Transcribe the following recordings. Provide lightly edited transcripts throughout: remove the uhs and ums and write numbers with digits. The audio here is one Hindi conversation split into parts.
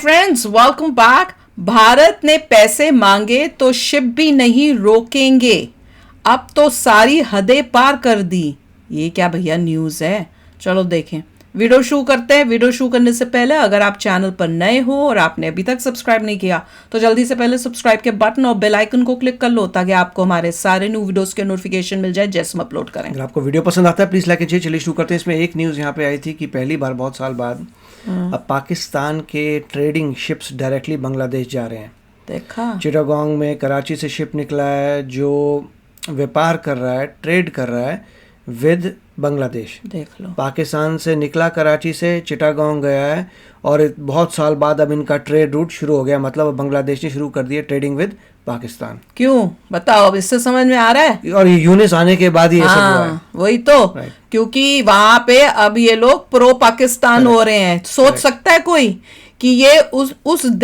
Friends, welcome back. भारत ने पैसे मांगे तो शिप भी नहीं रोकेंगे, अब तो सारी हदें पार कर दी। ये क्या भैया न्यूज़ है? चलो देखें, वीडियो शुरू करते हैं। वीडियो शुरू करने से पहले अगर आप चैनल पर नए हो और आपने अभी तक सब्सक्राइब नहीं किया तो जल्दी से पहले सब्सक्राइब के बटन और बेल आइकन को क्लिक कर लो ताकि आपको हमारे सारे न्यू वीडियोस के नोटिफिकेशन मिल जाए जैसे हम अपलोड करें। अगर आपको वीडियो पसंद आता है प्लीज़ लाइक कीजिए। चलिए शुरू करते हैं। इसमें एक न्यूज़ यहाँ पे आई थी कि पहली बार बहुत साल बाद अब पाकिस्तान के ट्रेडिंग शिप्स डायरेक्टली बांग्लादेश जा रहे हैं। देखा, चिटागोंग में कराची से शिप निकला है जो व्यापार कर रहा है, ट्रेड कर रहा है विद बांग्लादेश। देख लो, पाकिस्तान से निकला, कराची से चिटागोंग गया है और बहुत साल बाद अब इनका ट्रेड रूट शुरू हो गया। मतलब अब बांग्लादेश ने शुरू कर दिया ट्रेडिंग विद पाकिस्तान। क्यों बताओ, अब इससे समझ में आ रहा है? और यूनिस आने के बाद ही ये सब हुआ है। वही तो, क्योंकि वहां पे अब ये लोग प्रो पाकिस्तान हो रहे हैं। सोच सकता है कोई कि ये उस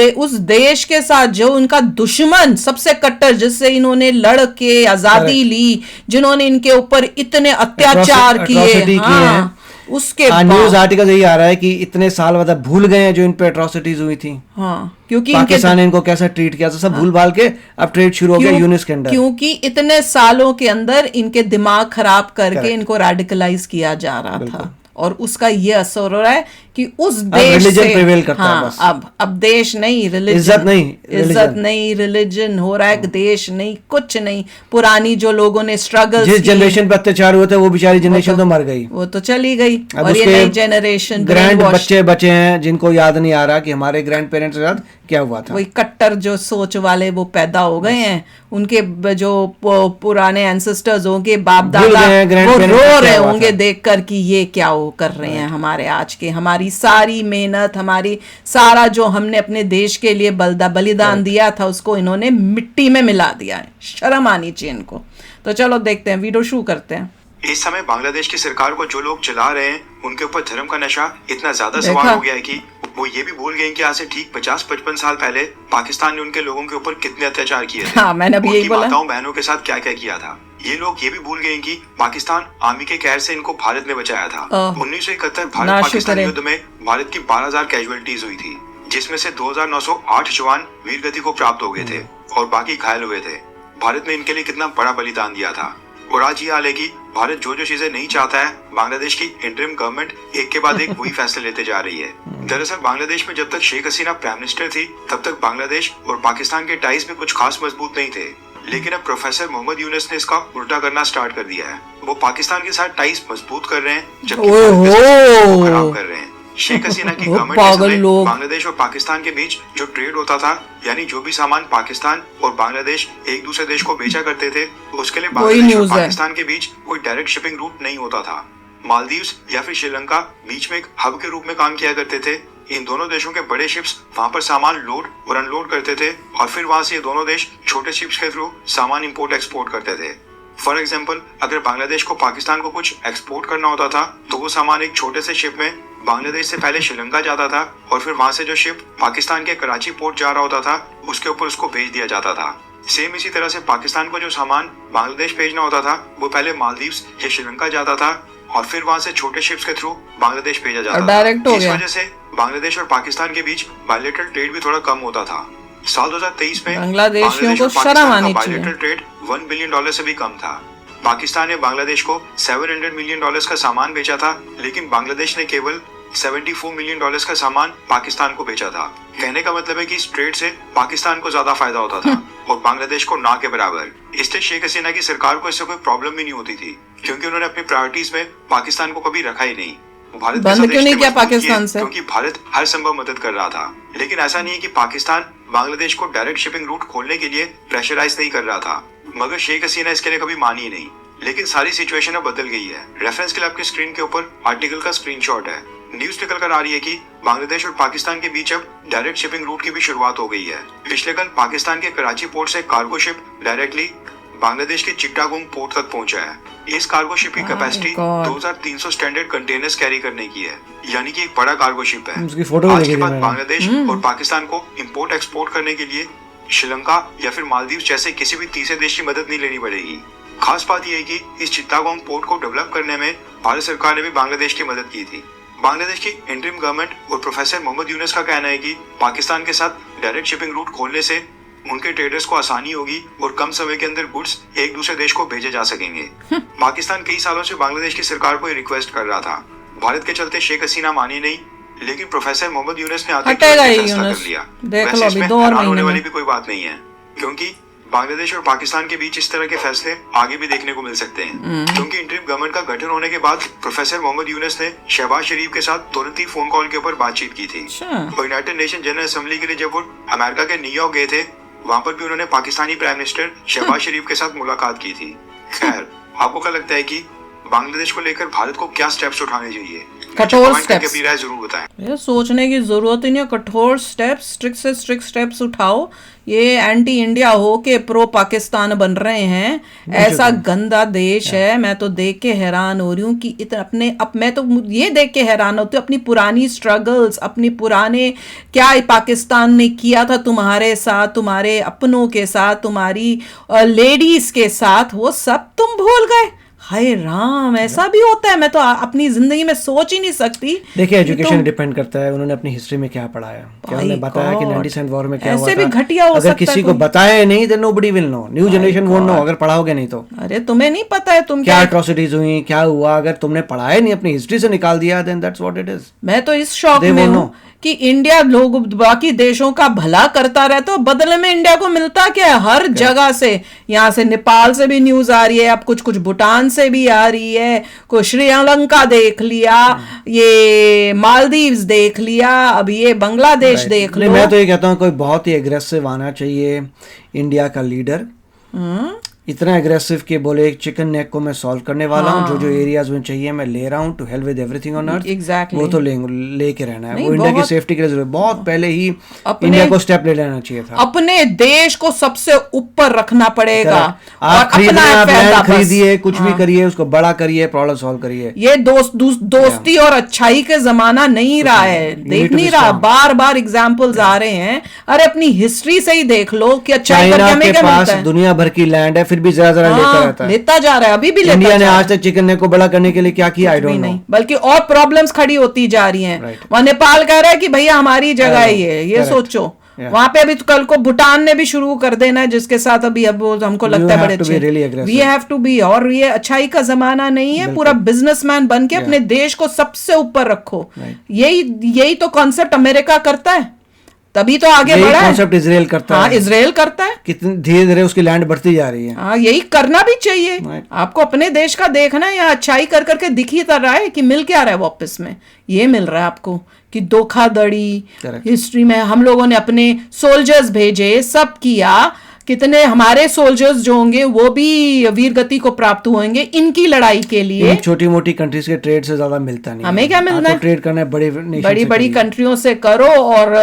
देश के साथ जो उनका दुश्मन सबसे कट्टर, जिससे इन्होंने लड़ के आजादी ली, जिन्होंने इनके ऊपर इतने अत्याचार किए, उसके न्यूज आर्टिकल यही आ रहा है कि इतने साल बाद भूल गए हैं जो इन पे अट्रॉसिटीज हुई थी। क्योंकि पाकिस्तान ने इनको कैसा ट्रीट किया था, सब भूल भाल के अब ट्रेड शुरू हो गया यूनिस के अंदर। क्योंकि इतने सालों के अंदर इनके दिमाग खराब करके इनको रेडिकलाइज किया जा रहा था और उसका ये असर हो रहा है कि उस देश से प्रिवेल करता है बस। अब देश नहीं, रिलीजन, इज्जत नहीं रिलीजन हो रहा है। देश नहीं, कुछ नहीं। पुरानी जो लोगों ने स्ट्रगल, जिस जनरेशन पे अत्याचार हुए थे वो बेचारी जनरेशन तो मर गई, वो तो चली गई। और ये नई जनरेशन ग्रैंड बच्चे बचे हैं जिनको याद नहीं आ रहा कि हमारे ग्रैंड पेरेंट्स के साथ क्या हुआ था। वही कट्टर जो सोच वाले वो पैदा हो गए हैं। उनके जो पुराने एंसेस्टर्स होंगे, बाप दादा, वो रो रहे होंगे देखकर कि ये क्या वो कर रहे हैं हमारे आज के। हमारी सारी मेहनत, हमारी सारा जो हमने अपने देश के लिए बलिदान दिया था उसको इन्होंने मिट्टी में मिला दिया है। शर्म आनी चाहिए इनको। तो चलो देखते हैं, वीडियो शुरू करते हैं। इस समय बांग्लादेश की सरकार को जो लोग चला रहे हैं उनके ऊपर धर्म का नशा इतना ज्यादा सवार हो गया है कि वो ये भी भूल गए कि आज से ठीक 50-55 साल पहले पाकिस्तान ने उनके लोगों के ऊपर कितने अत्याचार किए थे। मैंने भी यही बोला, माताओं बहनों के साथ क्या क्या किया था। ये लोग ये भी भूल गए कि पाकिस्तान आर्मी के कहर से इनको भारत ने बचाया था। 1971 भारत पाकिस्तान युद्ध में भारत की 12,000 कैजुअलिटीज हुई थी, जिसमें से 2,908 जवान वीर गति को प्राप्त हो गए थे और बाकी घायल हुए थे। भारत ने इनके लिए कितना बड़ा बलिदान दिया था। और आज ये हाल है कि भारत जो जो चीजें नहीं चाहता है, बांग्लादेश की इंटरिम गवर्नमेंट एक के बाद एक वही फैसले लेते जा रही है। दरअसल बांग्लादेश में जब तक शेख हसीना प्राइम मिनिस्टर थी तब तक बांग्लादेश और पाकिस्तान के टाइज में कुछ खास मजबूत नहीं थे। लेकिन अब प्रोफेसर मोहम्मद यूनुस ने इसका उल्टा करना स्टार्ट कर दिया है। वो पाकिस्तान के साथ टाइज मजबूत कर रहे हैं जबकि खराब कर रहे हैं। शेख हसीना की गवर्नमेंट के समय बांग्लादेश और पाकिस्तान के बीच जो ट्रेड होता था, यानी जो भी सामान पाकिस्तान और बांग्लादेश एक दूसरे देश को बेचा करते थे, उसके लिए बांग्लादेश और पाकिस्तान के बीच कोई डायरेक्ट शिपिंग रूट नहीं होता था। मालदीव्स या फिर श्रीलंका बीच में एक हब के रूप में काम किया करते थे। इन दोनों देशों के बड़े शिप्स वहां पर सामान लोड और अनलोड करते थे और फिर वहां से ये दोनों देश छोटे शिप्स के थ्रू सामान इंपोर्ट एक्सपोर्ट करते थे। फॉर एग्जाम्पल, अगर बांग्लादेश को पाकिस्तान को कुछ एक्सपोर्ट करना होता था तो वो सामान एक छोटे से शिप में बांग्लादेश से पहले श्रीलंका जाता था और फिर वहां से जो शिप पाकिस्तान के कराची पोर्ट जा रहा होता था उसके ऊपर उसको भेज दिया जाता था। सेम इसी तरह से पाकिस्तान को जो सामान बांग्लादेश भेजना होता था वो पहले मालदीव्स या श्रीलंका जाता था और फिर वहां से छोटे शिप्स के थ्रू बांग्लादेश भेजा जाता था। इस वजह से बांग्लादेश और पाकिस्तान के बीच बायलैटरल ट्रेड भी थोड़ा कम होता था। साल 2023 में बांग्लादेशियों को शर्म आनी चाहिए। बायलैटरल ट्रेड $1 बिलियन से भी कम था। पाकिस्तान ने बांग्लादेश को $700 मिलियन का सामान बेचा था, लेकिन बांग्लादेश ने केवल $74 मिलियन का सामान पाकिस्तान को बेचा था। कहने का मतलब है कि इस ट्रेड से पाकिस्तान को ज्यादा फायदा होता था और बांग्लादेश को ना के बराबर। इसलिए शेख हसीना की सरकार को इससे कोई प्रॉब्लम भी नहीं होती थी, क्योंकि उन्होंने अपनी प्रायोरिटीज में पाकिस्तान को कभी रखा ही नहीं। भारत बंद क्यों नहीं किया पाकिस्तान से? क्योंकि भारत हर संभव मदद कर रहा था। लेकिन ऐसा नहीं है कि पाकिस्तान बांग्लादेश को डायरेक्ट शिपिंग रूट खोलने के लिए प्रेशराइज नहीं कर रहा था, मगर शेख हसीना इसके लिए कभी मानी ही नहीं। लेकिन सारी सिचुएशन अब बदल गई है। रेफरेंस के लिए आपके स्क्रीन के ऊपर आर्टिकल का स्क्रीनशॉट है। न्यूज निकल कर आ रही है कि बांग्लादेश और पाकिस्तान के बीच अब डायरेक्ट शिपिंग रूट की भी शुरुआत हो गई है। पिछले कल पाकिस्तान के कराची पोर्ट से कार्गो शिप डायरेक्टली बांग्लादेश के चिट्टागोंग पोर्ट तक पहुंचा है। इस कार्गो शिप की कैपेसिटी 2300 स्टैंडर्ड कंटेनर्स कैरी करने की है, यानी कि एक बड़ा कार्गो शिप है। आज के बाद बांग्लादेश और पाकिस्तान को इंपोर्ट एक्सपोर्ट करने के लिए श्रीलंका या फिर मालदीव जैसे किसी भी तीसरे देश की मदद नहीं लेनी पड़ेगी। खास बात यह है कि इस चिट्टागोंग पोर्ट को डेवलप करने में भारत सरकार ने भी बांग्लादेश की मदद की थी। बांग्लादेश की इंटरिम गवर्नमेंट और प्रोफेसर मोहम्मद यूनुस का कहना है कि पाकिस्तान के साथ डायरेक्ट शिपिंग रूट खोलने से उनके ट्रेडर्स को आसानी होगी और कम समय के अंदर गुड्स एक दूसरे देश को भेजे जा सकेंगे। पाकिस्तान कई सालों से बांग्लादेश की सरकार को रिक्वेस्ट कर रहा था। भारत के चलते शेख हसीना मानी नहीं, लेकिन प्रोफेसर मोहम्मद यूनुस ने आते फैसला कर लिया। वैसे इसमें हैरान होने वाली भी कोई बात नहीं है, क्योंकि बांग्लादेश और पाकिस्तान के बीच इस तरह के फैसले आगे भी देखने को मिल सकते हैं, क्योंकि इंटरिम गवर्नमेंट का गठन होने के बाद प्रोफेसर मोहम्मद यूनुस ने शहबाज शरीफ के साथ तुरंत ही फोन कॉल के ऊपर बातचीत की थी। और यूनाइटेड नेशन जनरल असेंबली के लिए जब वो अमेरिका के न्यूयॉर्क गए थे, वहां पर भी उन्होंने पाकिस्तानी प्राइम मिनिस्टर शहबाज शरीफ के साथ मुलाकात की थी। खैर, आपको क्या लगता है कि बांग्लादेश को लेकर भारत को क्या स्टेप्स उठाने चाहिए? कठोर स्टेप्स अपनी राय जरूर बताएं। ये सोचने की जरूरत ही नहीं है, कठोर स्टेप्स, स्ट्रिक्ट से स्ट्रिक्ट स्टेप्स उठाओ। ये एंटी इंडिया हो के प्रो पाकिस्तान बन रहे हैं, ऐसा गंदा देश है। मैं तो देख के हैरान हो रही हूँ कि इतने मैं तो ये देख के हैरान होती हूँ अपनी पुरानी स्ट्रगल्स, अपनी पुराने क्या पाकिस्तान ने किया था तुम्हारे साथ, तुम्हारे अपनों के साथ, तुम्हारी लेडीज के साथ, वो सब तुम भूल गए। हाय राम, ऐसा भी होता है? मैं तो अपनी जिंदगी में सोच ही नहीं सकती। देखिए, एजुकेशन डिपेंड करता है उन्होंने अपनी हिस्ट्री में क्या पढ़ा है, क्या उन्हें बताया कि 97 वॉर में क्या हुआ था। ऐसे भी घटिया हो सकता है। अगर किसी को बताया नहीं then nobody will know, new generation won't know अगर पढ़ाओगे नहीं तो। अरे तुम्हें नहीं पता है तुम क्या अट्रॉसिटीज हुई, क्या हुआ, अगर तुमने पढ़ाया नहीं, अपनी हिस्ट्री से निकाल दिया, then that's what it is. मैं तो इस शौक में हूँ कि इंडिया लोग बाकी देशों का भला करता रहता है, बदले में इंडिया को मिलता क्या है? हर जगह से, यहाँ से नेपाल से भी न्यूज आ रही है, अब कुछ कुछ भूटान से भी आ रही है, कोई श्रीलंका देख लिया, ये मालदीव्स देख लिया, अब ये बांग्लादेश देख लो। मैं तो ये कहता हूँ कोई बहुत ही एग्रेसिव आना चाहिए इंडिया का लीडर, इतना एग्रेसिव कि बोले एक चिकन नेक को मैं सॉल्व करने वाला हूँ, जो जो एरियाज में चाहिए मैं ले रहा हूँ, to help with everything on earth. Exactly, वो तो लेके रहना है, वो इंडिया की सेफ्टी के लिए जरूरी। बहुत पहले ही इंडिया को स्टेप ले लेना चाहिए था। अपने देश को सबसे ऊपर रखना पड़ेगा। आप खरीदिए, कुछ भी करिए, उसको बड़ा करिए, प्रॉब्लम सॉल्व करिए। ये दोस्ती और अच्छाई के जमाना नहीं रहा है, देख नहीं रहा। बार बार एग्जाम्पल्स आ रहे हैं। अरे अपनी हिस्ट्री से ही देख लो कि अच्छाई करके हमें क्या मिलता है। दुनिया भर की लैंड है, फिर भी जरा जरा लेता रहता है, लेता जा रहा है, अभी भी लेता इंडिया ने आज तक चिकन नेक को बड़ा करने के लिए क्या किया, आई डोंट नो। बल्कि और प्रॉब्लम्स खड़ी होती जा रही हैं। वहां नेपाल कह रहा है कि भैया हमारी जगह है ये सोचो। वहां पे अभी तो कल को भूटान ने भी शुरू कर देना है, जिसके साथ अभी अब हमको लगता है बड़े अच्छे। वी हैव टू बी, और ये अच्छाई का जमाना नहीं है। पूरा बिजनेसमैन बन के अपने देश को सबसे ऊपर रखो। यही तो कॉन्सेप्ट अमेरिका करता है, तभी तो आगे बढ़ा है। कॉन्सेप्ट इजराइल करता है। इजराइल करता है। कितनी धीरे धीरे उसकी लैंड बढ़ती जा रही है। हाँ, यही करना भी चाहिए। आपको अपने देश का देखना है, यहाँ अच्छाई कर करके दिख ही रहा है कि मिल क्या रहा है वापस में। ये मिल रहा है आपको कि धोखाधड़ी हिस्ट्री में हम लोगों ने अपने सोल्जर्स भेजे, सब किया। कितने हमारे सोल्जर्स जो होंगे वो भी वीर गति को प्राप्त होंगे इनकी लड़ाई के लिए। छोटी मोटी कंट्रीज के ट्रेड से ज्यादा मिलता नहीं, हमें क्या मिलना है? ट्रेड करना है बड़ी बड़ी कंट्रियों से करो और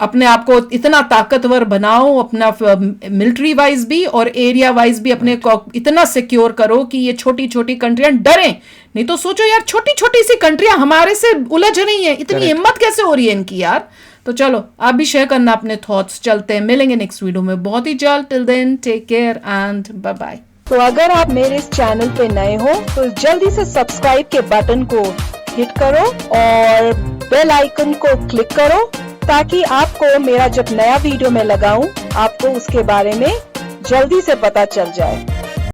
अपने आप को इतना ताकतवर बनाओ, अपना मिलिट्री वाइज भी और एरिया वाइज भी अपने को इतना सिक्योर करो कि ये छोटी छोटी कंट्रियां डरें। नहीं तो सोचो यार, छोटी छोटी सी कंट्रियां हमारे से उलझ रही हैं, इतनी हिम्मत कैसे हो रही है इनकी यार। तो चलो आप भी शेयर करना अपने थॉट्स। चलते हैं, मिलेंगे नेक्स्ट वीडियो में बहुत ही जल्द। Till then take care and bye bye. तो अगर आप मेरे इस चैनल पे नए हो तो जल्दी से सब्सक्राइब के बटन को हिट करो और बेल आइकन को क्लिक करो, ताकि आपको मेरा जब नया वीडियो मैं लगाऊं आपको उसके बारे में जल्दी से पता चल जाए।